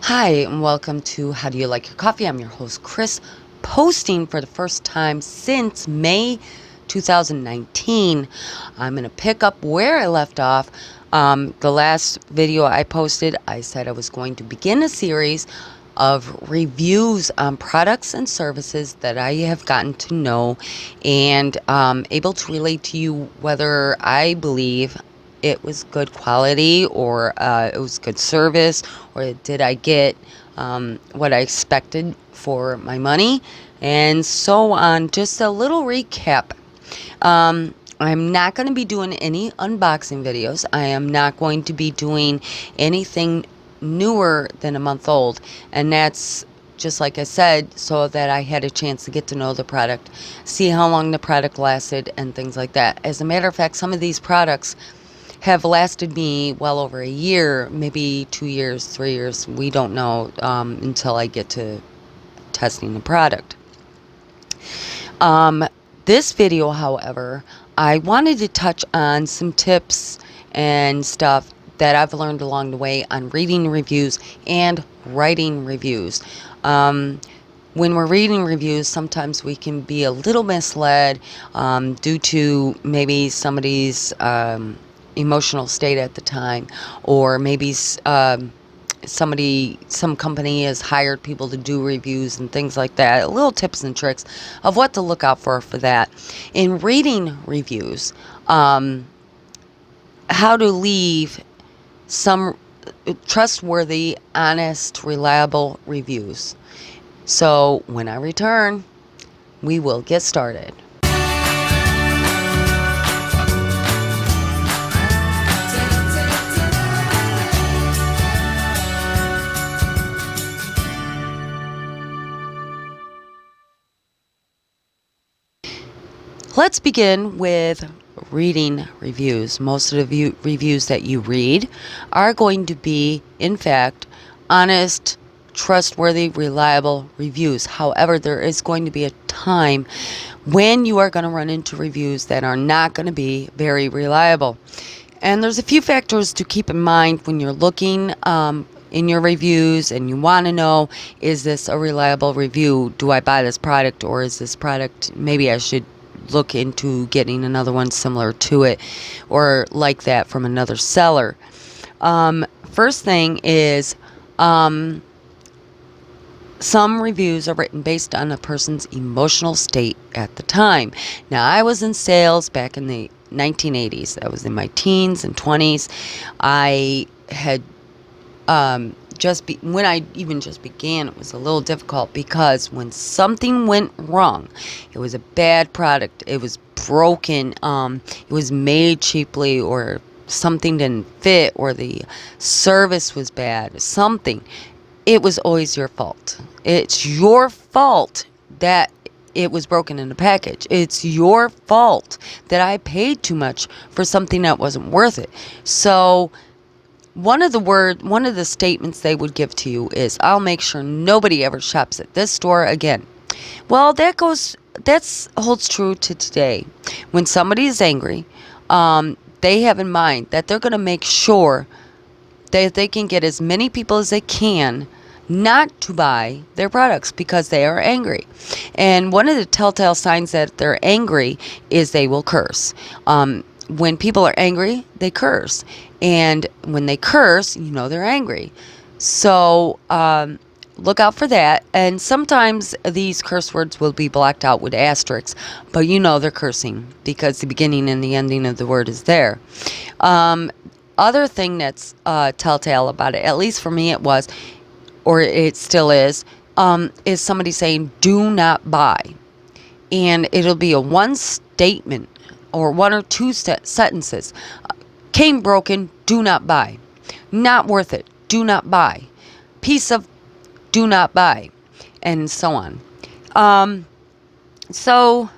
Hi, and welcome to How Do You Like Your Coffee? I'm your host, Chris, posting for the first time since May 2019. I'm going to pick up where I left off. The last video I posted, I said I was going to begin a series of reviews on products and services that I have gotten to know and able to relate to you whether I believe it was good quality or it was good service, or did I get what I expected for my money, and so on. Just a little recap. I'm not going to be doing any unboxing videos. I am not going to be doing anything newer than a month old, and that's just like I said, so that I had a chance to get to know the product, see how long the product lasted, and things like that. As a matter of fact, some of these products have lasted me well over a year, maybe 2 years, 3 years. We don't know until I get to testing the product. This video, however, I wanted to touch on some tips and stuff that I've learned along the way on reading reviews and writing reviews. When we're reading reviews, sometimes we can be a little misled due to maybe somebody's emotional state at the time, or maybe some company has hired people to do reviews and things like that. Little tips and tricks of what to look out for that. In reading reviews, how to leave some trustworthy, honest, reliable reviews. So when I return, we will get started. Let's begin with reading reviews. Most of the reviews that you read are going to be, in fact, honest, trustworthy, reliable reviews. However, there is going to be a time when you are going to run into reviews that are not going to be very reliable. And there's a few factors to keep in mind when you're looking in your reviews and you want to know, is this a reliable review? Do I buy this product, or is this product, maybe I should look into getting another one similar to it or like that from another seller. First thing is, some reviews are written based on a person's emotional state at the time. Now, I was in sales back in the 1980s. I was in my teens and 20s. I had when I even just began, it was a little difficult, because when something went wrong, it was a bad product, it was broken, it was made cheaply, or something didn't fit, or the service was bad, something, it was always your fault. It's your fault that it was broken in the package. It's your fault that I paid too much for something that wasn't worth it. So one of the statements they would give to you is, I'll make sure nobody ever shops at this store again. Well, that holds true to today. When somebody is angry, they have in mind that they're going to make sure that they can get as many people as they can not to buy their products because they are angry. And one of the telltale signs that they're angry is they will curse. When people are angry, they curse. And when they curse, they're angry. So look out for that. And sometimes these curse words will be blocked out with asterisks, but they're cursing because the beginning and the ending of the word is there. Other thing that's telltale about it, at least for me it was, or it still is somebody saying, do not buy. And it'll be a one statement or one or two sentences. Came broken, do not buy. Not worth it, do not buy. Piece of, do not buy. And so on. So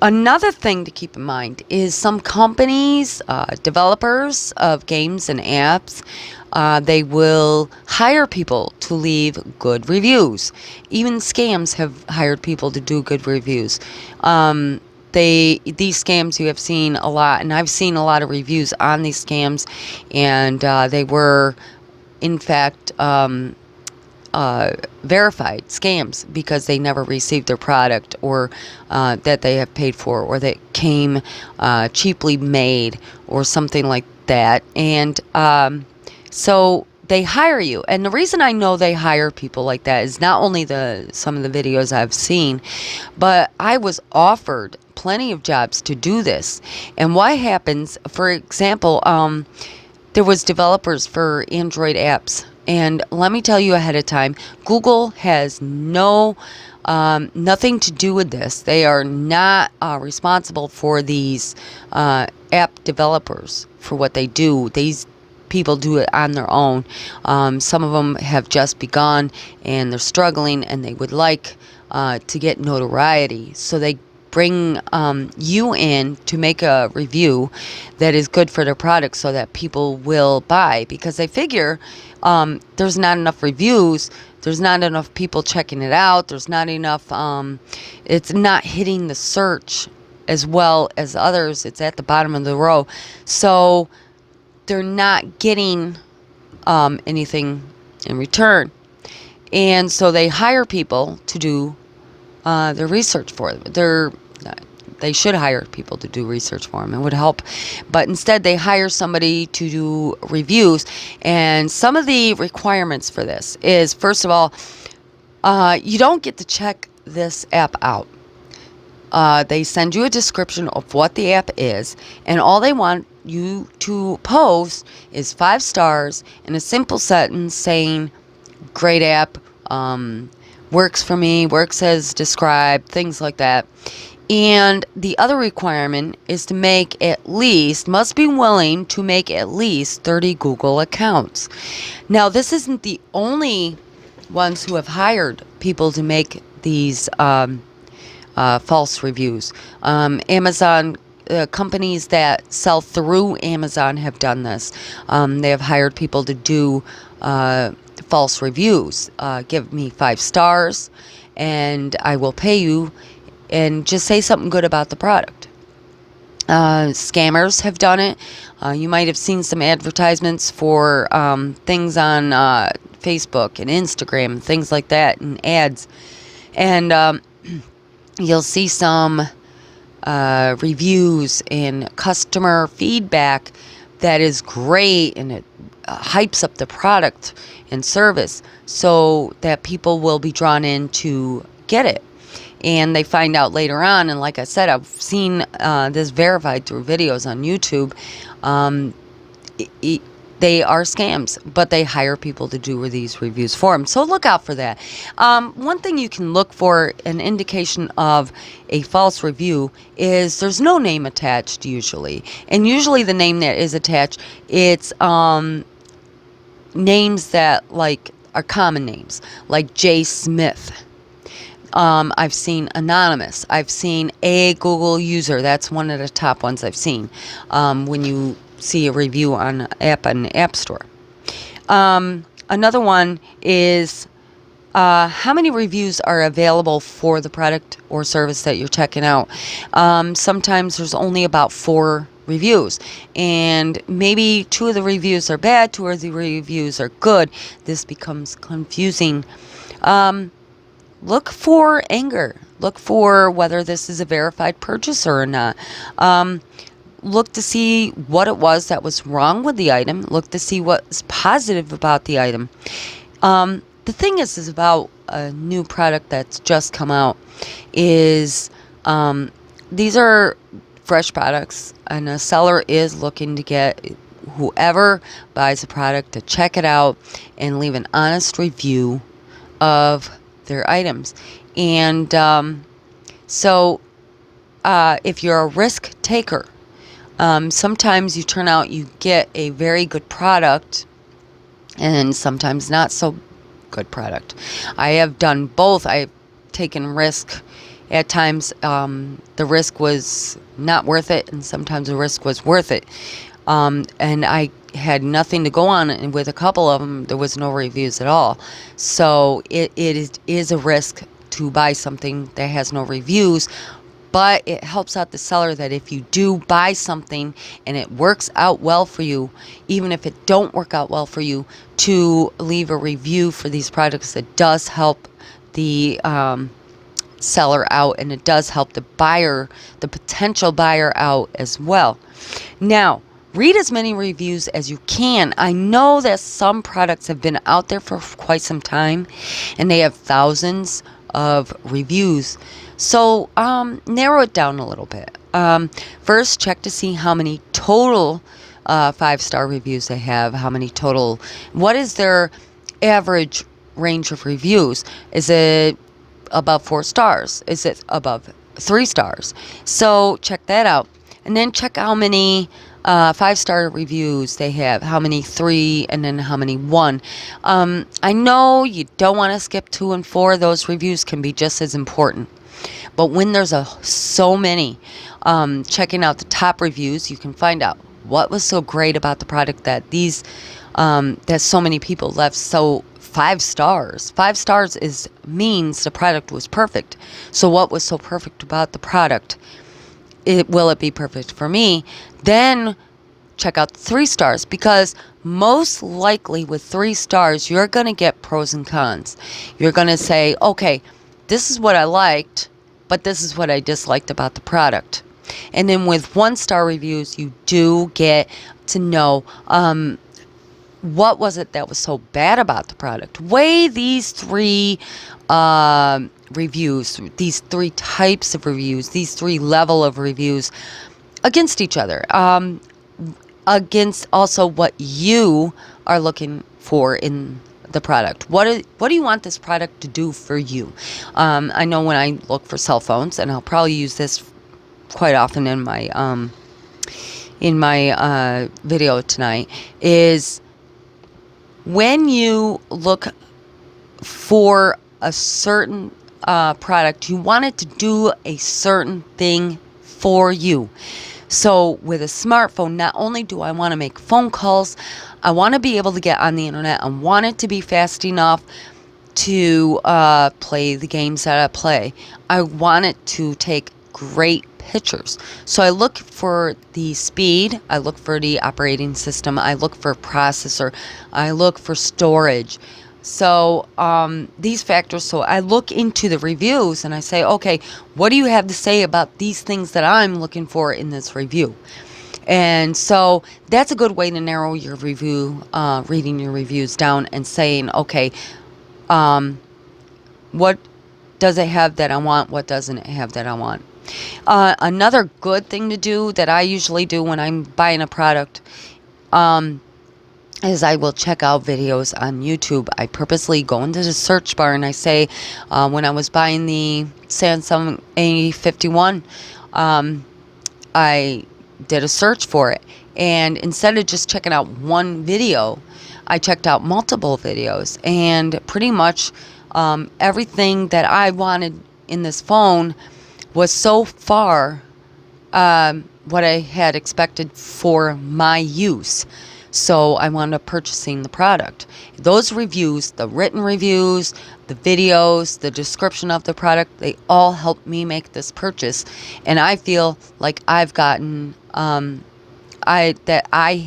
another thing to keep in mind is some companies, developers of games and apps, they will hire people to leave good reviews. Even scams have hired people to do good reviews. These scams you have seen a lot, and I've seen a lot of reviews on these scams, and they were in fact, verified scams because they never received their product, or that they have paid for, or that came cheaply made, or something like that. And so they hire you. And the reason I know they hire people like that is not only some of the videos I've seen, but I was offered plenty of jobs to do this. And what happens, for example, there was developers for Android apps. And let me tell you ahead of time, Google has nothing to do with this. They are not responsible for these app developers for what they do. These people do it on their own. Some of them have just begun and they're struggling, and they would like to get notoriety. So they bring you in to make a review that is good for their product so that people will buy, because they figure there's not enough reviews, there's not enough people checking it out, there's not enough, it's not hitting the search as well as others, it's at the bottom of the row, so they're not getting anything in return. And so they hire people to do their research for them. They should hire people to do research for them. It would help. But instead, they hire somebody to do reviews. And some of the requirements for this is, first of all, you don't get to check this app out. They send you a description of what the app is, and all they want you to post is 5 stars and a simple sentence saying, great app, works for me, works as described, things like that. And the other requirement is must be willing to make at least 30 Google accounts. Now, this isn't the only ones who have hired people to make these false reviews. Amazon, companies that sell through Amazon have done this. They have hired people to do false reviews. Give me 5 stars and I will pay you, and just say something good about the product. Scammers have done it. You might have seen some advertisements for things on Facebook and Instagram and things like that, and ads. And you'll see some reviews and customer feedback that is great, and it hypes up the product and service so that people will be drawn in to get it. And they find out later on, and like I said, I've seen this verified through videos on YouTube. They are scams, but they hire people to do these reviews for them. So look out for that. One thing you can look for, an indication of a false review, is there's no name attached usually. And usually the name that is attached, it's names that are common names, like J. Smith. I've seen anonymous. I've seen a Google user. That's one of the top ones I've seen when you see a review on an app store. Another one is how many reviews are available for the product or service that you're checking out. Sometimes there's only about 4 reviews, and maybe 2 of the reviews are bad, 2 of the reviews are good. This becomes confusing. Look for anger. Look for whether this is a verified purchaser or not. Look to see what it was that was wrong with the item. Look to see what's positive about the item. The thing is about a new product that's just come out is these are fresh products, and a seller is looking to get whoever buys a product to check it out and leave an honest review of their items. And so if you're a risk taker, sometimes you get a very good product and sometimes not so good product. I have done both. I've taken risk. At times the risk was not worth it, and sometimes the risk was worth it. And I had nothing to go on, and with a couple of them there was no reviews at all. So it is a risk to buy something that has no reviews, but it helps out the seller that if you do buy something and it works out well for you, even if it don't work out well for you, to leave a review for these products. It does help the seller out, and it does help the buyer, the potential buyer, out as well. Now, read as many reviews as you can. I know that some products have been out there for quite some time and they have thousands of reviews. So narrow it down a little bit. First, check to see how many total 5-star reviews they have, how many total, what is their average range of reviews. Is it above 4 stars? Is it above 3 stars? So check that out. And then check how many 5-star reviews they have, how many 3, and then how many 1. I know you don't want to skip 2 and 4. Those reviews can be just as important. But when there's so many, checking out the top reviews, you can find out what was so great about the product that that so many people left. So 5 stars. 5 stars means the product was perfect. So what was so perfect about the product? Will it be perfect for me? Then check out the 3 stars, because most likely with 3 stars, you're going to get pros and cons. You're going to say, okay, this is what I liked, but this is what I disliked about the product. And then with 1-star reviews, you do get to know what was it that was so bad about the product. Weigh these 3 reviews, these 3 types of reviews, these 3 level of reviews against each other, against also what you are looking for in the product. What do you want this product to do for you? I know when I look for cell phones, and I'll probably use this quite often in my video tonight, is when you look for a certain product, you want it to do a certain thing for you. So with a smartphone, not only do I want to make phone calls, I want to be able to get on the internet. I want it to be fast enough to play the games that I play. I want it to take great pictures. So I look for the speed, I look for the operating system, I look for processor, I look for storage. So these factors, so I look into the reviews and I say, okay, what do you have to say about these things that I'm looking for in this review? And so that's a good way to narrow your review, reading your reviews down and saying, okay, what does it have that I want? What doesn't it have that I want? Another good thing to do that I usually do when I'm buying a product is I will check out videos on YouTube. I purposely go into the search bar and I say, when I was buying the Samsung A51, I did a search for it. And instead of just checking out one video, I checked out multiple videos. And pretty much everything that I wanted in this phone was so far what I had expected for my use. So I wound up purchasing the product. Those reviews, the written reviews, the videos, the description of the product, they all helped me make this purchase. And I feel like I've gotten, I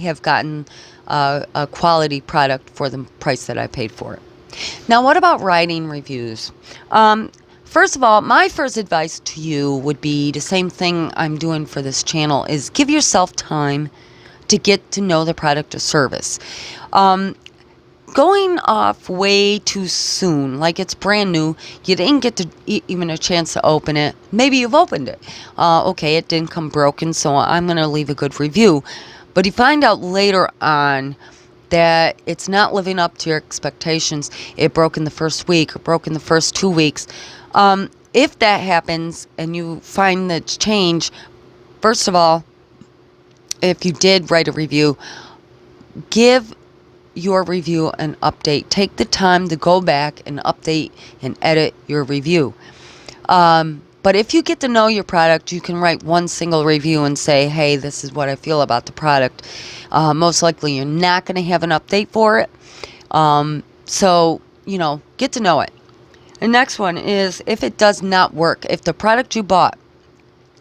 have gotten a quality product for the price that I paid for it. Now, what about writing reviews? First of all, my first advice to you would be the same thing I'm doing for this channel, is give yourself time to get to know the product or service. Going off way too soon, like it's brand new, you didn't get to even a chance to open it. Maybe you've opened it. Okay, it didn't come broken, so I'm going to leave a good review. But you find out later on that it's not living up to your expectations. It broke in the first week or broke in the first 2 weeks. If that happens and you find that change, first of all, if you did write a review, give your review an update. Take the time to go back and update and edit your review. But if you get to know your product, you can write one single review and say, hey, this is what I feel about the product. Most likely you're not going to have an update for it. So, get to know it. The next one is, if it does not work, if the product you bought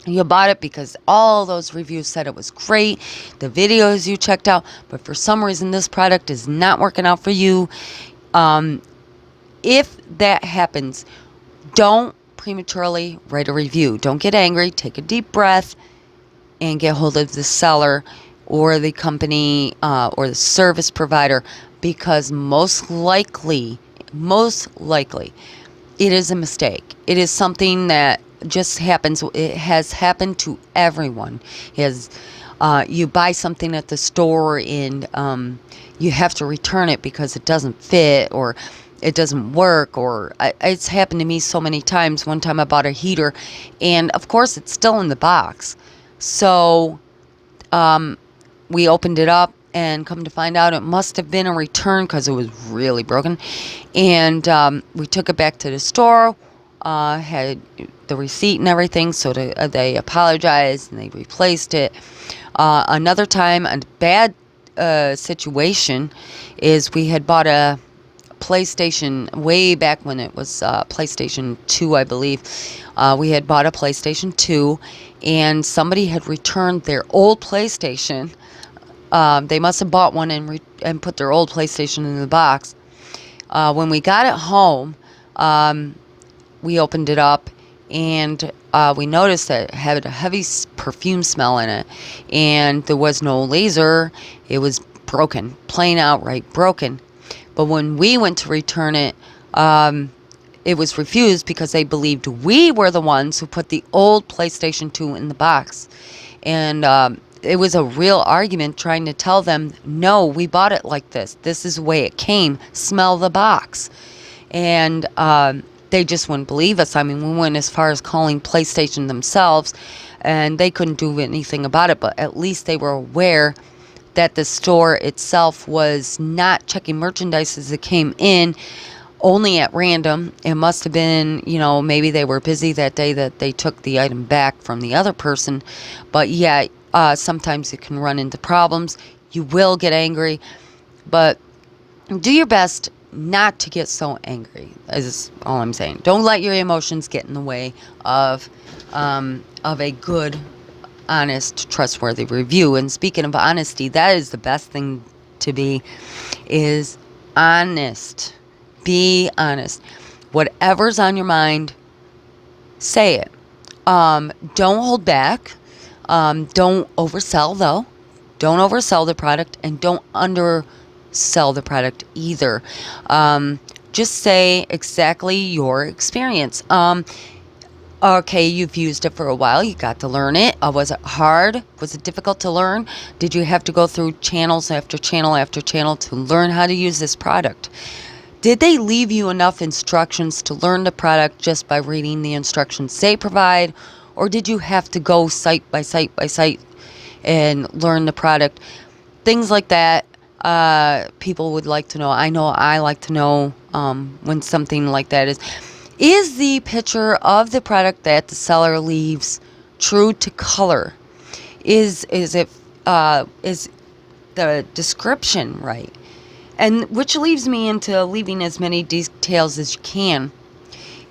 You bought it because all those reviews said it was great, the videos you checked out, but for some reason this product is not working out for you. If that happens, don't prematurely write a review. Don't get angry. Take a deep breath and get hold of the seller or the company or the service provider, because most likely, it is a mistake. It is something that just happens. It has happened to everyone. You buy something at the store and you have to return it because it doesn't fit or it doesn't work, or it's happened to me so many times. One time I bought a heater and of course it's still in the box. So we opened it up and come to find out it must have been a return because it was really broken. And we took it back to the store, had the receipt and everything, so they apologized and they replaced it. Another time, a bad situation is we had bought a PlayStation way back when it was PlayStation 2, I believe. We had bought a PlayStation 2 and somebody had returned their old PlayStation. They must have bought one and put their old PlayStation in the box. When we got it home, we opened it up and we noticed that it had a heavy perfume smell in it, and there was no laser. It was broken, plain outright broken. But when we went to return it, it was refused because they believed we were the ones who put the old PlayStation 2 in the box. And it was a real argument trying to tell them, no, we bought it like this. This is the way it came. Smell the box. And they just wouldn't believe us. I mean, we went as far as calling PlayStation themselves, and they couldn't do anything about it. But at least they were aware that the store itself was not checking merchandise as it came in, only at random. It must have been, maybe they were busy that day that they took the item back from the other person. But yeah, sometimes it can run into problems. You will get angry, but do your best not to get so angry, is all I'm saying. Don't let your emotions get in the way of a good, honest, trustworthy review. And speaking of honesty, that is the best thing to be, is honest. Be honest. Whatever's on your mind, say it. Don't hold back. Don't oversell, though. Don't oversell the product, and don't undersell the product either. Just say exactly your experience. Okay, you've used it for a while. You got to learn it. Was it hard? Was it difficult to learn? Did you have to go through channels after channel after channel to learn how to use this product? Did they leave you enough instructions to learn the product just by reading the instructions they provide? Or did you have to go site by site by site and learn the product? Things like that, people would like to know. I know I like to know when something like that is the picture of the product that the seller leaves true to color? Is the description right? And which leaves me into leaving as many details as you can,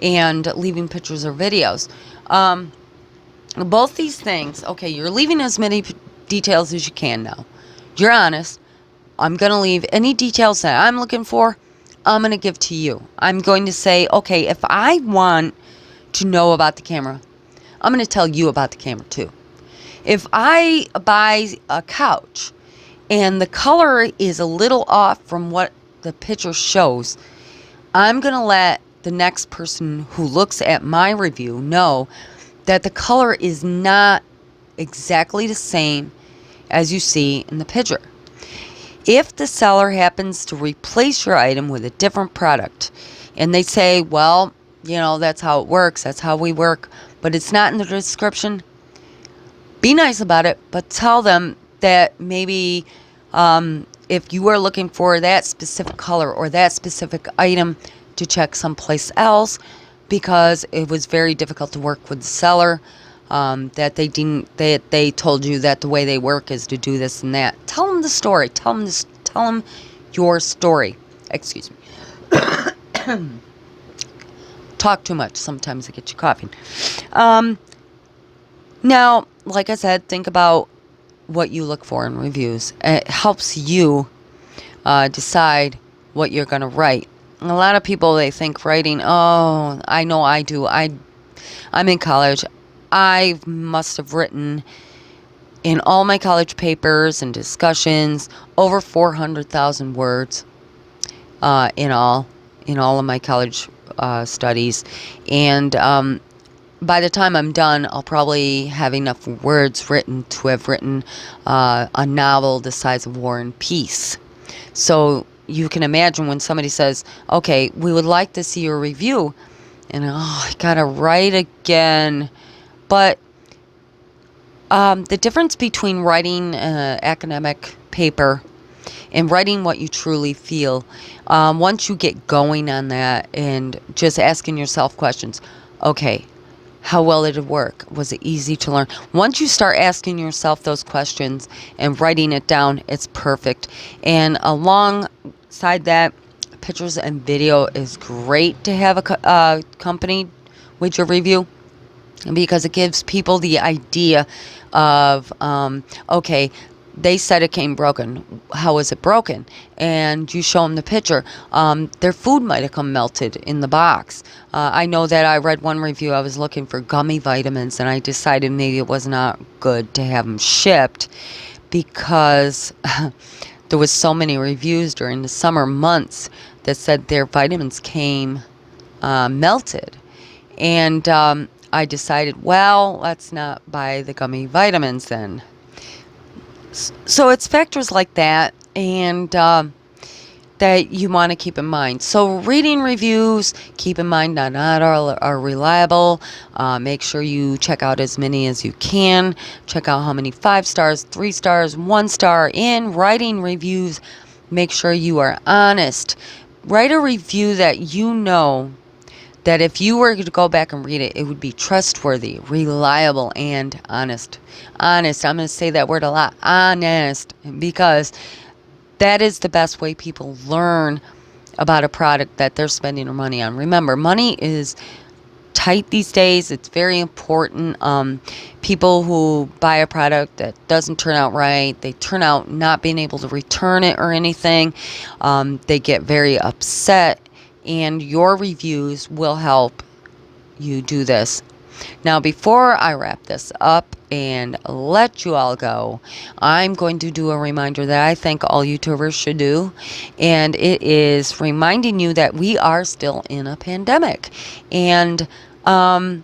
and leaving pictures or videos. Both these things. Okay, you're leaving as many details as you can now. You're honest. I'm going to leave any details that I'm looking for, I'm going to give to you. I'm going to say, okay, if I want to know about the camera, I'm going to tell you about the camera too. If I buy a couch and the color is a little off from what the picture shows, I'm going to let the next person who looks at my review know that the color is not exactly the same as you see in the picture. If the seller happens to replace your item with a different product and they say, well, that's how it works, that's how we work, but it's not in the description, be nice about it, but tell them that maybe if you are looking for that specific color or that specific item, to check someplace else, because it was very difficult to work with the seller. That they told you that the way they work is to do this and that. Tell them the story. Tell them your story. Excuse me. Talk too much. Sometimes I get you coughing. Now, like I said, think about what you look for in reviews. It helps you decide what you're going to write. A lot of people, they think writing, oh, I know I do. I'm in college. I must have written in all my college papers and discussions over 400,000 words in all of my college studies. And by the time I'm done, I'll probably have enough words written to have written a novel the size of War and Peace. So you can imagine when somebody says, okay, we would like to see your review. And, I got to write again. But the difference between writing academic paper and writing what you truly feel, once you get going on that and just asking yourself questions, okay, how well did it work? Was it easy to learn? Once you start asking yourself those questions and writing it down, it's perfect. And alongside that, pictures and video is great to have accompanied with your review, because it gives people the idea of, okay, they said it came broken. How was it broken? And you show them the picture. Their food might have come melted in the box. I know that I read one review. I was looking for gummy vitamins, and I decided maybe it was not good to have them shipped because there was so many reviews during the summer months that said their vitamins came melted. And I decided, well, let's not buy the gummy vitamins then. So it's factors like that, and that you want to keep in mind. So reading reviews, keep in mind that not all are reliable. Make sure you check out as many as you can. Check out how many 5 stars, 3 stars, 1 star. In writing reviews, make sure you are honest. Write a review that you know that if you were to go back and read it, it would be trustworthy, reliable, and honest. Honest. I'm going to say that word a lot. Honest. Because that is the best way people learn about a product that they're spending their money on. Remember, money is tight these days. It's very important. People who buy a product that doesn't turn out right, they turn out not being able to return it or anything. They get very upset. And your reviews will help you do this. Now, before I wrap this up and let you all go, I'm going to do a reminder that I think all YouTubers should do. And it is reminding you that we are still in a pandemic. And one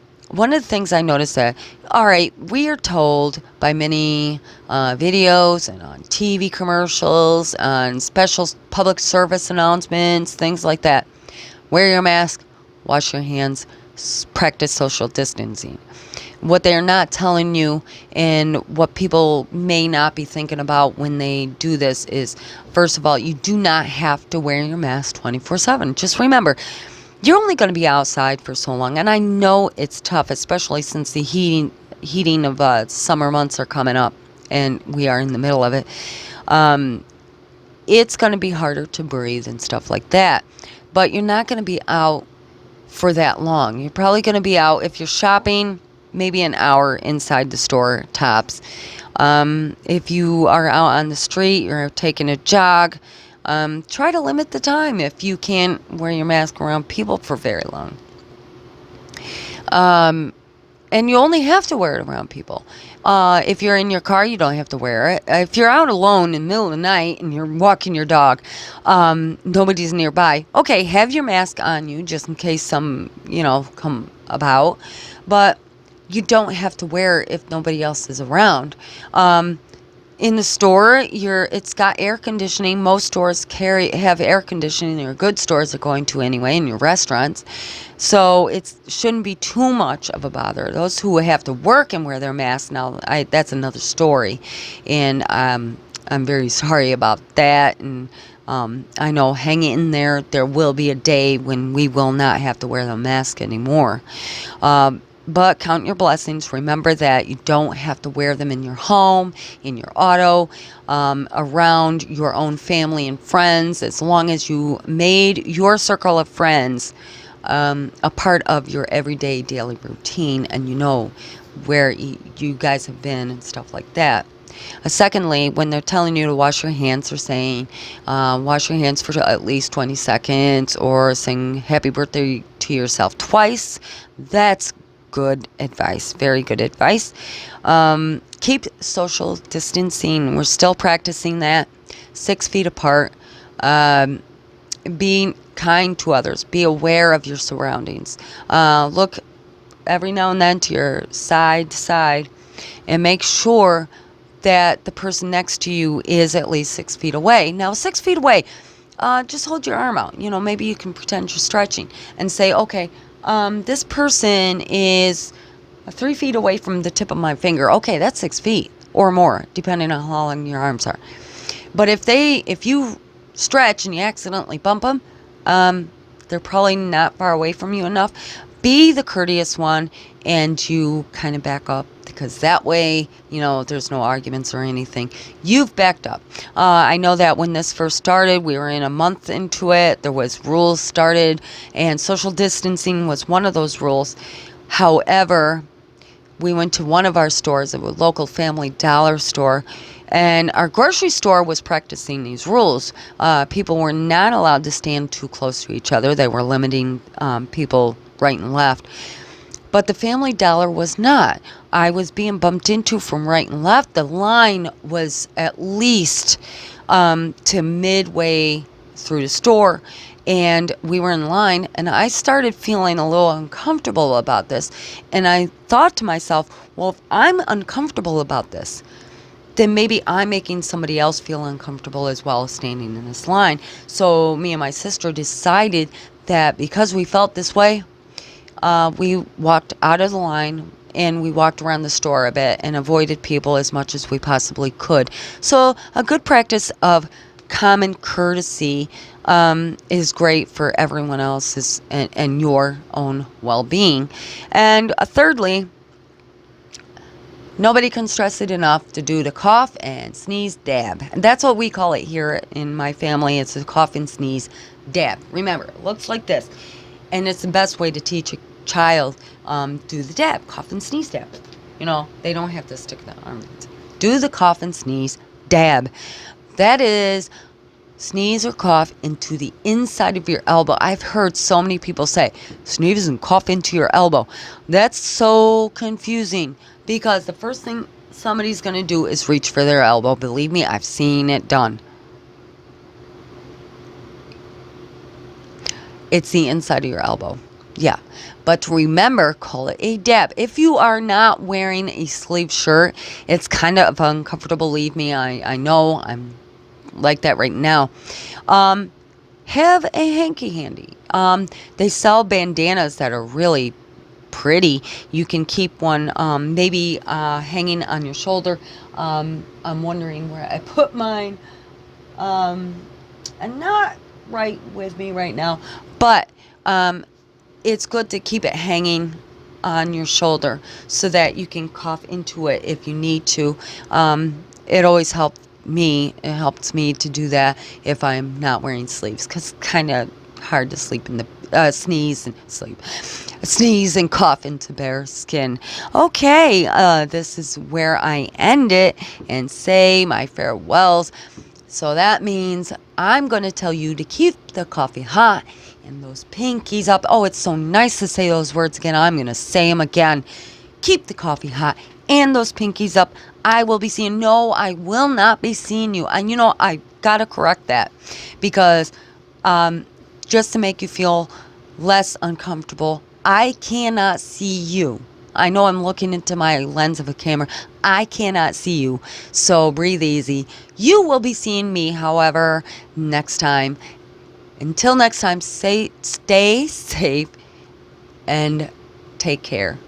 of the things I noticed that, all right, we are told by many videos and on TV commercials, on special public service announcements, things like that, wear your mask, wash your hands, practice social distancing. What they're not telling you, and what people may not be thinking about when they do this, is, first of all, you do not have to wear your mask 24/7. Just remember, you're only going to be outside for so long. And I know it's tough, especially since the heating of summer months are coming up, and we are in the middle of it. It's going to be harder to breathe and stuff like that. But you're not going to be out for that long. You're probably going to be out, if you're shopping, maybe an hour inside the store tops. If you are out on the street, you're taking a jog, try to limit the time if you can't wear your mask around people for very long. And you only have to wear it around people. If you're in your car, you don't have to wear it. If you're out alone in the middle of the night and you're walking your dog, nobody's nearby, okay, have your mask on you just in case some, come about. But you don't have to wear it if nobody else is around. In the store, it's got air conditioning. Most stores have air conditioning. Your good stores are going to anyway, in your restaurants. So it shouldn't be too much of a bother. Those who have to work and wear their masks now, that's another story. And I'm very sorry about that. And I know, hang in there. There will be a day when we will not have to wear the mask anymore. But count your blessings. Remember that you don't have to wear them in your home, in your auto, around your own family and friends. As long as you made your circle of friends a part of your everyday daily routine, and you know where you guys have been and stuff like that. Secondly, when they're telling you to wash your hands, they're saying wash your hands for at least 20 seconds, or sing happy birthday to yourself twice. That's good advice. Very good advice. Keep social distancing. We're still practicing that. 6 feet apart. Being kind to others. Be aware of your surroundings. Look every now and then to your side, and make sure that the person next to you is at least 6 feet away. Now, 6 feet away, just hold your arm out. Maybe you can pretend you're stretching and say, okay, this person is 3 feet away from the tip of my finger. Okay, that's 6 feet or more, depending on how long your arms are. But if you stretch and you accidentally bump them, they're probably not far away from you enough. Be the courteous one, and you kind of back up, because that way, there's no arguments or anything. You've backed up. I know that when this first started, we were in a month into it. There was rules started, and social distancing was one of those rules. However, we went to one of our stores, a local Family Dollar store, and our grocery store was practicing these rules. People were not allowed to stand too close to each other. They were limiting people right and left. But the Family Dollar was not. I was being bumped into from right and left. The line was at least to midway through the store, and we were in line, and I started feeling a little uncomfortable about this. And I thought to myself, well, if I'm uncomfortable about this, then maybe I'm making somebody else feel uncomfortable as well, standing in this line. So me and my sister decided that because we felt this way, we walked out of the line, and we walked around the store a bit and avoided people as much as we possibly could. So a good practice of common courtesy is great for everyone else's and your own well-being. And thirdly, nobody can stress it enough to do the cough and sneeze dab. And that's what we call it here in my family. It's a cough and sneeze dab. Remember, it looks like this. And it's the best way to teach a child do the dab, cough and sneeze dab. They don't have to stick the arm. Do the cough and sneeze dab. That is sneeze or cough into the inside of your elbow. I've heard so many people say, sneeze and cough into your elbow. That's so confusing, because the first thing somebody's going to do is reach for their elbow. Believe me, I've seen it done. It's the inside of your elbow. Yeah. But remember, call it a dab. If you are not wearing a sleeve shirt, it's kind of uncomfortable. Believe me, I know. I'm like that right now. Have a hanky handy. They sell bandanas that are really pretty. You can keep one maybe hanging on your shoulder. I'm wondering where I put mine. And not right with me right now, but it's good to keep it hanging on your shoulder so that you can cough into it if you need to. It always helps me. It helps me to do that if I'm not wearing sleeves, because it's kind of hard to sleep in the sneeze and cough into bare skin. Okay, this is where I end it and say my farewells. So that means I'm going to tell you to keep the coffee hot and those pinkies up. Oh, it's so nice to say those words again. I'm going to say them again. Keep the coffee hot and those pinkies up. I will be seeing. No, I will not be seeing you. And I got to correct that, because just to make you feel less uncomfortable, I cannot see you. I know I'm looking into my lens of a camera. I cannot see you. So breathe easy. You will be seeing me, however, next time. Until next time, stay safe and take care.